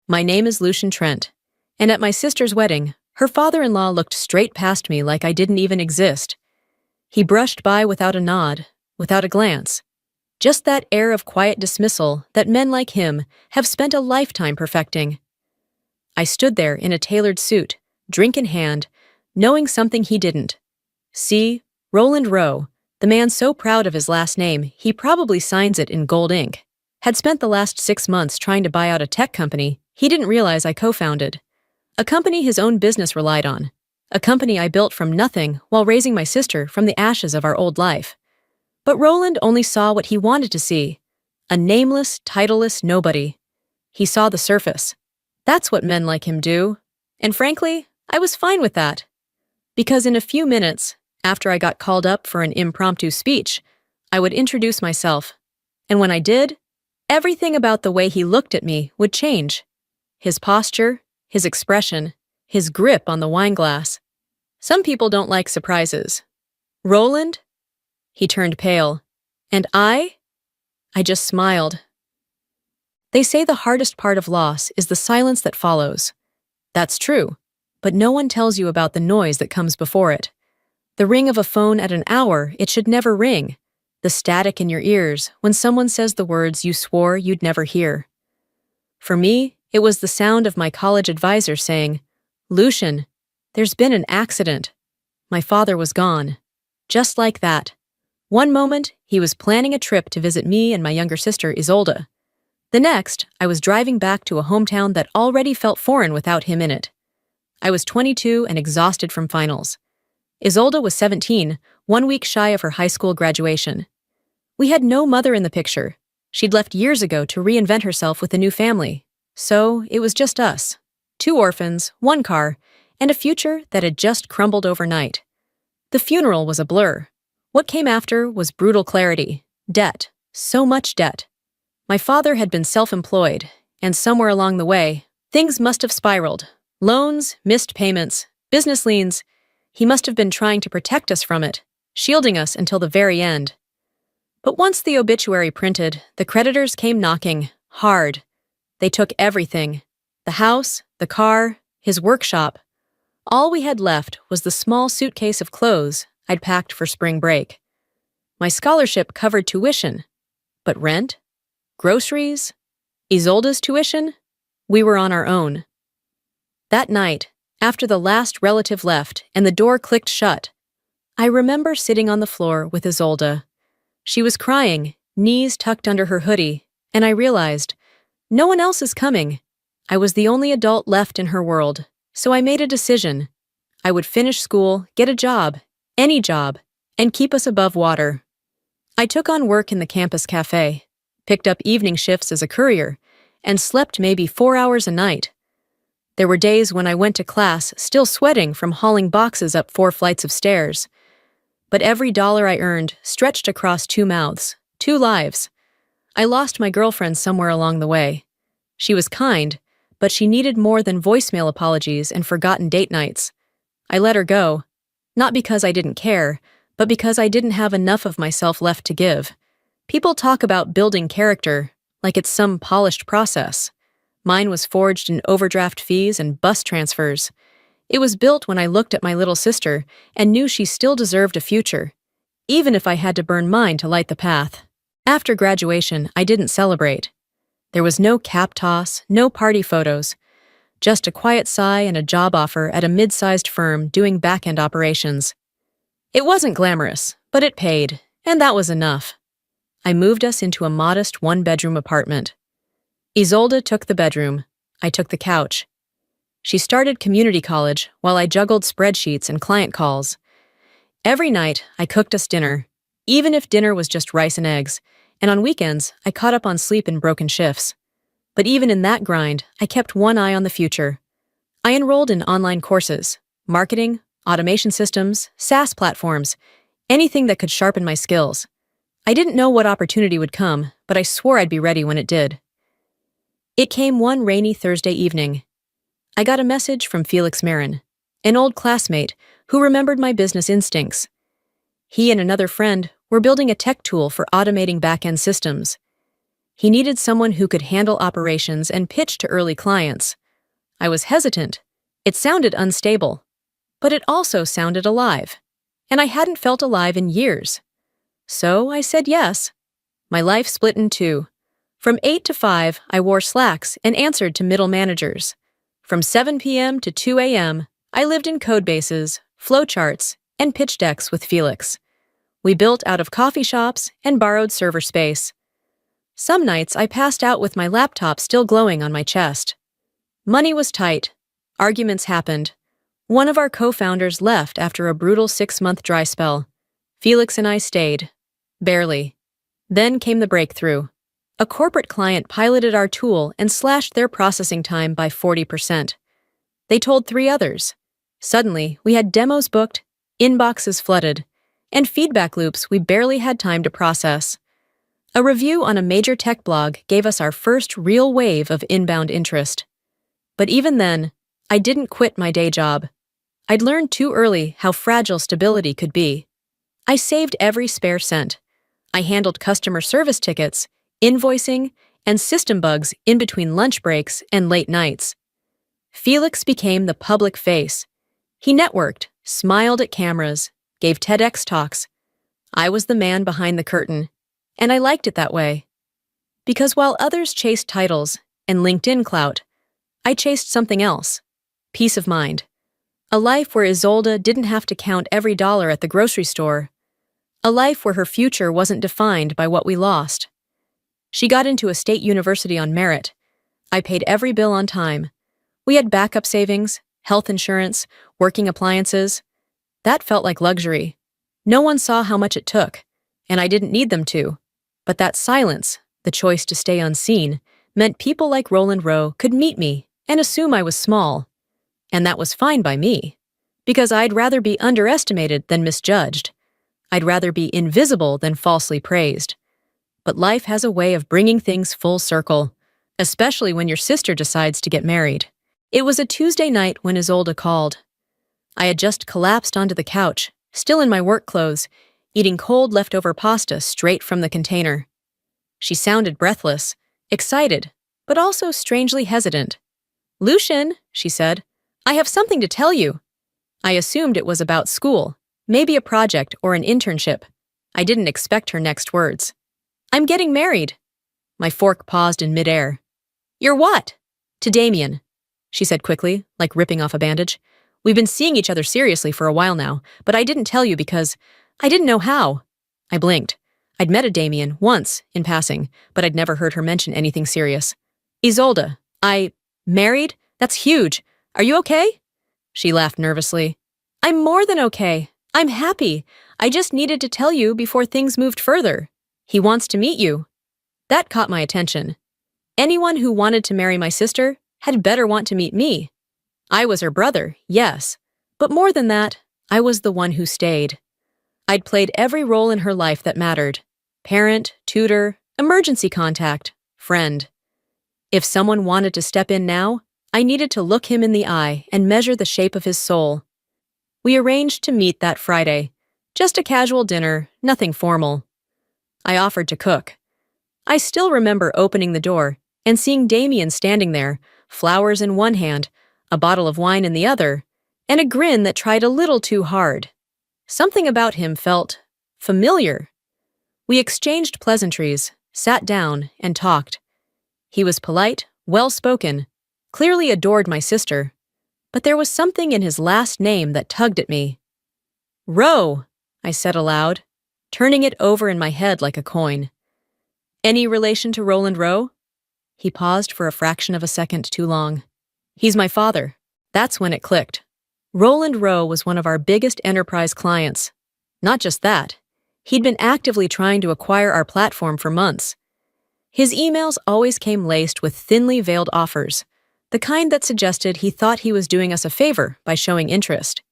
My name is Lucian Trent, and at my sister's wedding, her father-in-law looked straight past me like I didn't even exist. He brushed by without a nod, without a glance. Just that air of quiet dismissal that men like him have spent a lifetime perfecting. I stood there in a tailored suit, drink in hand, knowing something he didn't. See, Roland Rowe, the man so proud of his last name he probably signs it in gold ink, had spent the last 6 months trying to buy out a tech company he didn't realize I co-founded. A company his own business relied on. A company I built from nothing while raising my sister from the ashes of our old life. But Roland only saw what he wanted to see. A nameless, titleless nobody. He saw the surface. That's what men like him do. And frankly, I was fine with that. Because in a few minutes, after I got called up for an impromptu speech, I would introduce myself. And when I did, everything about the way he looked at me would change. His posture, his expression, his grip on the wineglass. Some people don't like surprises. Roland? He turned pale. And I just smiled. They say the hardest part of loss is the silence that follows. That's true, but no one tells you about the noise that comes before it. The ring of a phone at an hour it should never ring. The static in your ears when someone says the words you swore you'd never hear. For me, it was the sound of my college advisor saying, "Lucian, there's been an accident." My father was gone. Just like that. One moment, he was planning a trip to visit me and my younger sister, Isolde. The next, I was driving back to a hometown that already felt foreign without him in it. I was 22 and exhausted from finals. Isolde was 17, 1 week shy of her high school graduation. We had no mother in the picture. She'd left years ago to reinvent herself with a new family. So it was just us. 2 orphans, 1 car, and a future that had just crumbled overnight. The funeral was a blur. What came after was brutal clarity. Debt. So much debt. My father had been self-employed, and somewhere along the way, things must have spiraled. Loans, missed payments, business liens. He must have been trying to protect us from it, shielding us until the very end. But once the obituary printed, the creditors came knocking, hard. They took everything. The house, the car, his workshop. All we had left was the small suitcase of clothes I'd packed for spring break. My scholarship covered tuition. But rent? Groceries? Isolde's tuition? We were on our own. That night, after the last relative left and the door clicked shut, I remember sitting on the floor with Isolde. She was crying, knees tucked under her hoodie, and I realized, no one else is coming. I was the only adult left in her world, so I made a decision. I would finish school, get a job, any job, and keep us above water. I took on work in the campus cafe, picked up evening shifts as a courier, and slept maybe 4 hours a night. There were days when I went to class still sweating from hauling boxes up 4 flights of stairs. But every dollar I earned stretched across 2 mouths, 2 lives. I lost my girlfriend somewhere along the way. She was kind, but she needed more than voicemail apologies and forgotten date nights. I let her go, not because I didn't care, but because I didn't have enough of myself left to give. People talk about building character like it's some polished process. Mine was forged in overdraft fees and bus transfers. It was built when I looked at my little sister and knew she still deserved a future, even if I had to burn mine to light the path. After graduation, I didn't celebrate. There was no cap toss, no party photos, just a quiet sigh and a job offer at a mid-sized firm doing back-end operations. It wasn't glamorous, but it paid, and that was enough. I moved us into a modest 1-bedroom apartment. Isolde took the bedroom. I took the couch. She started community college while I juggled spreadsheets and client calls. Every night, I cooked us dinner, even if dinner was just rice and eggs, and on weekends, I caught up on sleep in broken shifts. But even in that grind, I kept one eye on the future. I enrolled in online courses, marketing, automation systems, SaaS platforms, anything that could sharpen my skills. I didn't know what opportunity would come, but I swore I'd be ready when it did. It came one rainy Thursday evening. I got a message from Felix Marin, an old classmate who remembered my business instincts. He and another friend were building a tech tool for automating back-end systems. He needed someone who could handle operations and pitch to early clients. I was hesitant. It sounded unstable. But it also sounded alive. And I hadn't felt alive in years. So I said yes. My life split in two. From 8 to 5, I wore slacks and answered to middle managers. From 7 p.m. to 2 a.m., I lived in codebases, flowcharts, and pitch decks with Felix. We built out of coffee shops and borrowed server space. Some nights I passed out with my laptop still glowing on my chest. Money was tight. Arguments happened. One of our co-founders left after a brutal 6-month dry spell. Felix and I stayed. Barely. Then came the breakthrough. A corporate client piloted our tool and slashed their processing time by 40%. They told 3 others. Suddenly, we had demos booked, inboxes flooded, and feedback loops we barely had time to process. A review on a major tech blog gave us our first real wave of inbound interest. But even then, I didn't quit my day job. I'd learned too early how fragile stability could be. I saved every spare cent. I handled customer service tickets, invoicing, and system bugs in between lunch breaks and late nights. Felix became the public face. He networked, smiled at cameras, gave TEDx talks. I was the man behind the curtain, and I liked it that way. Because while others chased titles and LinkedIn clout, I chased something else: peace of mind. A life where Isolde didn't have to count every dollar at the grocery store. A life where her future wasn't defined by what we lost. She got into a state university on merit. I paid every bill on time. We had backup savings, health insurance, working appliances. That felt like luxury. No one saw how much it took, and I didn't need them to. But that silence, the choice to stay unseen, meant people like Roland Rowe could meet me and assume I was small. And that was fine by me, because I'd rather be underestimated than misjudged. I'd rather be invisible than falsely praised. But life has a way of bringing things full circle, especially when your sister decides to get married. It was a Tuesday night when Isolde called. I had just collapsed onto the couch, still in my work clothes, eating cold leftover pasta straight from the container. She sounded breathless, excited, but also strangely hesitant. "Lucian," she said, "I have something to tell you." I assumed it was about school, maybe a project or an internship. I didn't expect her next words. "I'm getting married." My fork paused in midair. "You're what?" "To Damien," she said quickly, like ripping off a bandage. "We've been seeing each other seriously for a while now, but I didn't tell you because I didn't know how." I blinked. I'd met a Damien once, in passing, but I'd never heard her mention anything serious. "Isolde, married? That's huge. Are you okay?" She laughed nervously. "I'm more than okay. I'm happy. I just needed to tell you before things moved further. He wants to meet you." That caught my attention. Anyone who wanted to marry my sister had better want to meet me. I was her brother, yes, but more than that, I was the one who stayed. I'd played every role in her life that mattered: parent, tutor, emergency contact, friend. If someone wanted to step in now, I needed to look him in the eye and measure the shape of his soul. We arranged to meet that Friday. Just a casual dinner, nothing formal. I offered to cook. I still remember opening the door and seeing Damien standing there, flowers in one hand, a bottle of wine in the other, and a grin that tried a little too hard. Something about him felt familiar. We exchanged pleasantries, sat down, and talked. He was polite, well-spoken, clearly adored my sister, but there was something in his last name that tugged at me. "Rowe," I said aloud, turning it over in my head like a coin. "Any relation to Roland Rowe?" He paused for a fraction of a second too long. "He's my father." That's when it clicked. Roland Rowe was one of our biggest enterprise clients. Not just that, he'd been actively trying to acquire our platform for months. His emails always came laced with thinly veiled offers, the kind that suggested he thought he was doing us a favor by showing interest.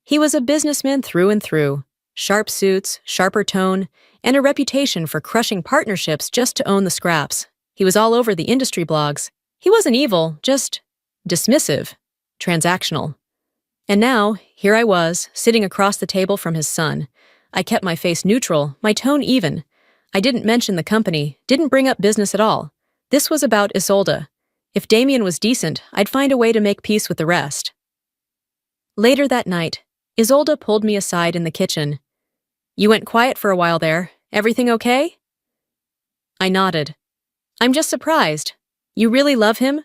He was a businessman through and through, sharp suits, sharper tone, and a reputation for crushing partnerships just to own the scraps. He was all over the industry blogs. He wasn't evil, just dismissive, transactional. And now, here I was, sitting across the table from his son. I kept my face neutral, my tone even. I didn't mention the company, didn't bring up business at all. This was about Isolde. If Damien was decent, I'd find a way to make peace with the rest. Later that night, Isolde pulled me aside in the kitchen. You went quiet for a while there. Everything okay? I nodded. I'm just surprised. You really love him?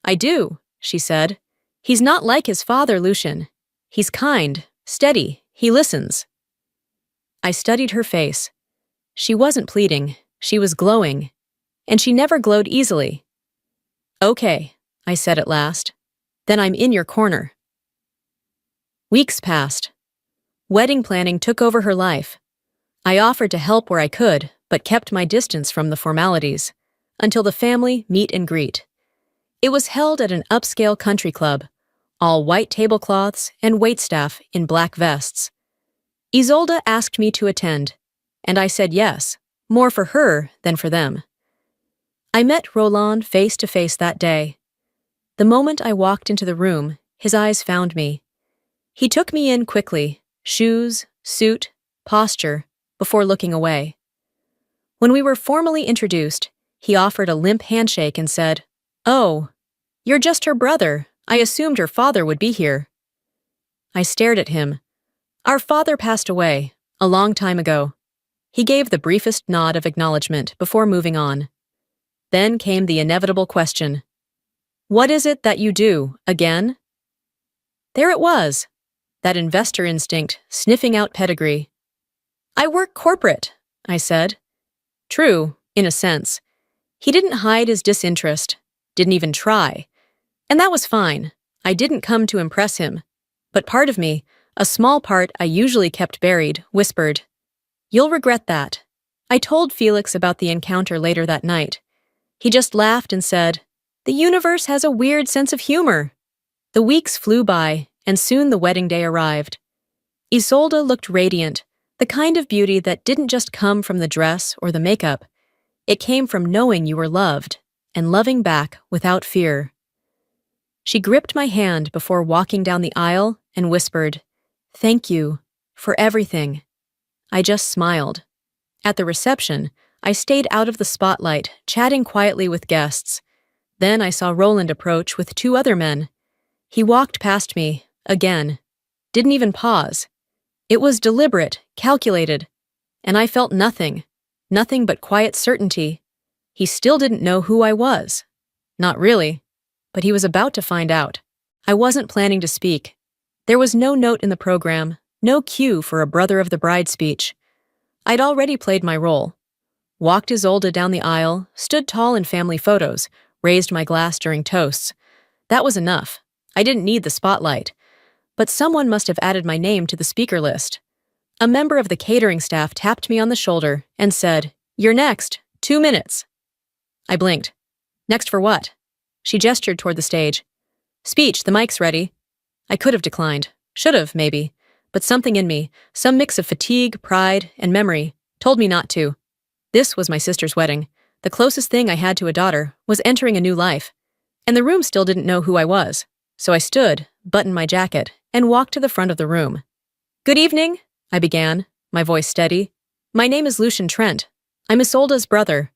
I do, she said. He's not like his father, Lucian. He's kind, steady, he listens. I studied her face. She wasn't pleading, she was glowing. And she never glowed easily. Okay, I said at last. Then I'm in your corner. Weeks passed. Wedding planning took over her life. I offered to help where I could, but kept my distance from the formalities, until the family meet and greet. It was held at an upscale country club, all white tablecloths and waitstaff in black vests. Isolde asked me to attend, and I said yes, more for her than for them. I met Roland face to face that day. The moment I walked into the room, his eyes found me. He took me in quickly, shoes, suit, posture, before looking away. When we were formally introduced, he offered a limp handshake and said, "Oh, you're just her brother. I assumed her father would be here." I stared at him. Our father passed away, a long time ago. He gave the briefest nod of acknowledgement before moving on. Then came the inevitable question. What is it that you do, again? There it was, that investor instinct, sniffing out pedigree. I work corporate, I said. True, in a sense. He didn't hide his disinterest, didn't even try. And that was fine. I didn't come to impress him. But part of me, a small part I usually kept buried, whispered, "You'll regret that." I told Felix about the encounter later that night. He just laughed and said, "The universe has a weird sense of humor." The weeks flew by, and soon the wedding day arrived. Isolde looked radiant, the kind of beauty that didn't just come from the dress or the makeup. It came from knowing you were loved, and loving back without fear. She gripped my hand before walking down the aisle and whispered, "Thank you for everything." I just smiled. At the reception, I stayed out of the spotlight, chatting quietly with guests. Then I saw Roland approach with 2 other men. He walked past me, again. Didn't even pause. It was deliberate, calculated. And I felt nothing but quiet certainty. He still didn't know who I was. Not really. But he was about to find out. I wasn't planning to speak. There was no note in the program, no cue for a brother of the bride speech. I'd already played my role. Walked Isolde down the aisle, stood tall in family photos, raised my glass during toasts. That was enough. I didn't need the spotlight. But someone must have added my name to the speaker list. A member of the catering staff tapped me on the shoulder and said, "You're next. 2 minutes." I blinked. Next for what? She gestured toward the stage. "Speech, the mic's ready." I could have declined. Should have, maybe. But something in me, some mix of fatigue, pride, and memory, told me not to. This was my sister's wedding. The closest thing I had to a daughter was entering a new life. And the room still didn't know who I was. So I stood, buttoned my jacket, and walked to the front of the room. "Good evening," I began, my voice steady. "My name is Lucian Trent. I'm Isolde's brother."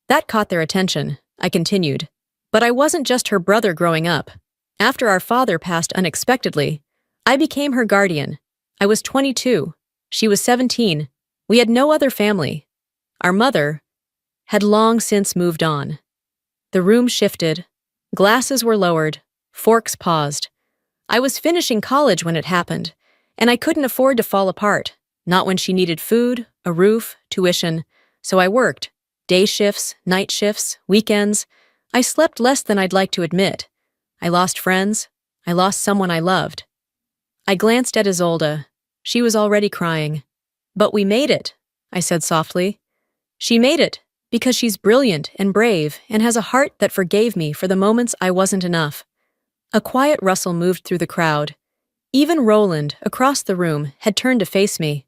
That caught their attention. I continued. But I wasn't just her brother growing up. After our father passed unexpectedly, I became her guardian. I was 22. She was 17. We had no other family. Our mother had long since moved on. The room shifted. Glasses were lowered. Forks paused. I was finishing college when it happened, and I couldn't afford to fall apart, not when she needed food, a roof, tuition. So I worked. Day shifts, night shifts, weekends. I slept less than I'd like to admit. I lost friends. I lost someone I loved. I glanced at Isolde. She was already crying. "But we made it," I said softly. "She made it because she's brilliant and brave and has a heart that forgave me for the moments I wasn't enough." A quiet rustle moved through the crowd. Even Roland, across the room, had turned to face me.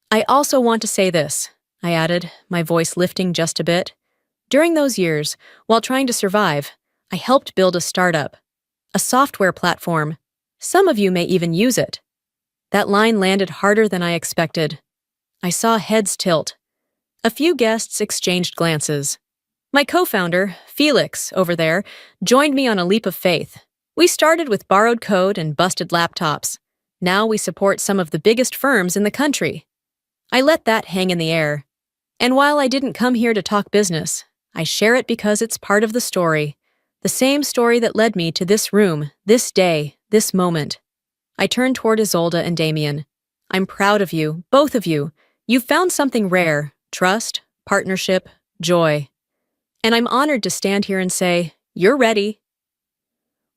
"I also want to say this," I added, my voice lifting just a bit. "During those years, while trying to survive, I helped build a startup, a software platform. Some of you may even use it." That line landed harder than I expected. I saw heads tilt. A few guests exchanged glances. My co-founder, Felix, over there, joined me on a leap of faith. We started with borrowed code and busted laptops. Now we support some of the biggest firms in the country. I let that hang in the air. And while I didn't come here to talk business, I share it because it's part of the story. The same story that led me to this room, this day, this moment. I turned toward Isolde and Damien. I'm proud of you, both of you. You've found something rare: trust, partnership, joy. And I'm honored to stand here and say, you're ready.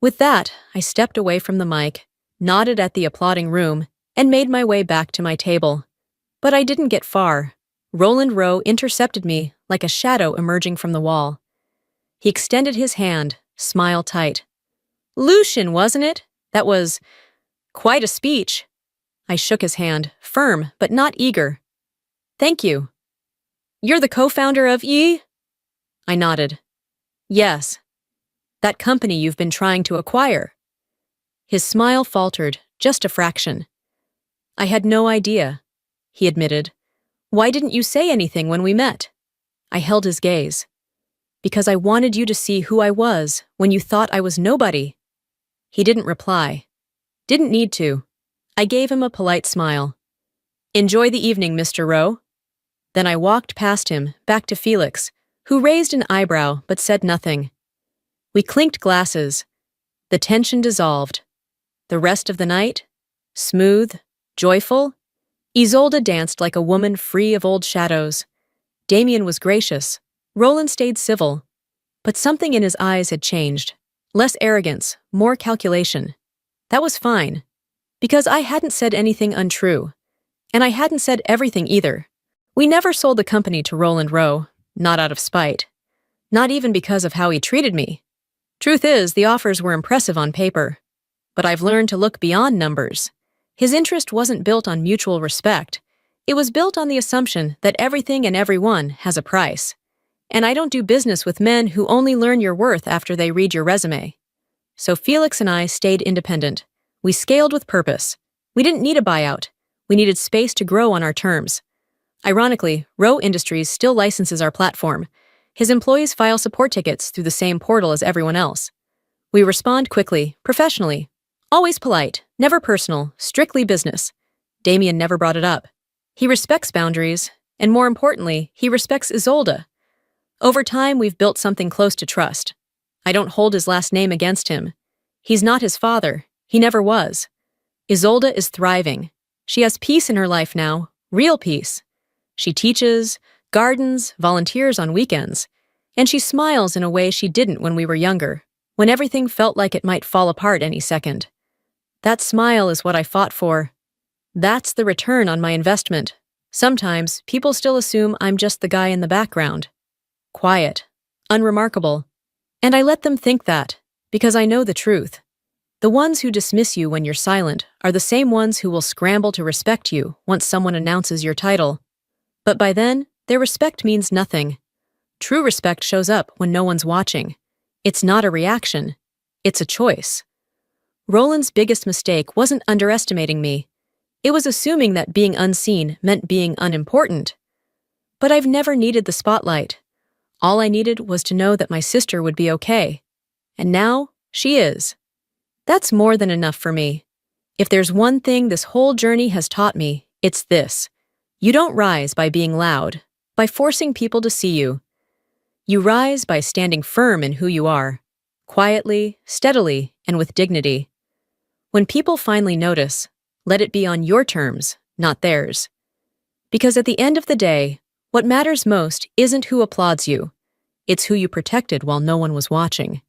With that, I stepped away from the mic, nodded at the applauding room, and made my way back to my table. But I didn't get far. Roland Rowe intercepted me like a shadow emerging from the wall. He extended his hand, smile tight. Lucian, wasn't it? That was quite a speech. I shook his hand, firm but not eager. Thank you. You're the co-founder of E? I nodded. Yes. That company you've been trying to acquire. His smile faltered, just a fraction. I had no idea, he admitted. Why didn't you say anything when we met? I held his gaze. Because I wanted you to see who I was when you thought I was nobody. He didn't reply. Didn't need to. I gave him a polite smile. Enjoy the evening, Mr. Rowe. Then I walked past him, back to Felix, who raised an eyebrow but said nothing. We clinked glasses. The tension dissolved. The rest of the night? Smooth, joyful. Isolde danced like a woman free of old shadows. Damien was gracious. Roland stayed civil. But something in his eyes had changed. Less arrogance, more calculation. That was fine. Because I hadn't said anything untrue. And I hadn't said everything either. We never sold the company to Roland Rowe, not out of spite. Not even because of how he treated me. Truth is, the offers were impressive on paper. But I've learned to look beyond numbers. His interest wasn't built on mutual respect. It was built on the assumption that everything and everyone has a price. And I don't do business with men who only learn your worth after they read your resume. So Felix and I stayed independent. We scaled with purpose. We didn't need a buyout. We needed space to grow on our terms. Ironically, Rowe Industries still licenses our platform. His employees file support tickets through the same portal as everyone else. We respond quickly, professionally. Always polite, never personal, strictly business. Damien never brought it up. He respects boundaries, and more importantly, he respects Isolde. Over time, we've built something close to trust. I don't hold his last name against him. He's not his father. He never was. Isolde is thriving. She has peace in her life now, real peace. She teaches, gardens, volunteers on weekends, and she smiles in a way she didn't when we were younger, when everything felt like it might fall apart any second. That smile is what I fought for. That's the return on my investment. Sometimes people still assume I'm just the guy in the background. Quiet, unremarkable. And I let them think that, because I know the truth. The ones who dismiss you when you're silent are the same ones who will scramble to respect you once someone announces your title. But by then, their respect means nothing. True respect shows up when no one's watching. It's not a reaction. It's a choice. Roland's biggest mistake wasn't underestimating me. It was assuming that being unseen meant being unimportant. But I've never needed the spotlight. All I needed was to know that my sister would be okay. And now, she is. That's more than enough for me. If there's one thing this whole journey has taught me, it's this. You don't rise by being loud, by forcing people to see you. You rise by standing firm in who you are, quietly, steadily, and with dignity. When people finally notice, let it be on your terms, not theirs. Because at the end of the day, what matters most isn't who applauds you. It's who you protected while no one was watching.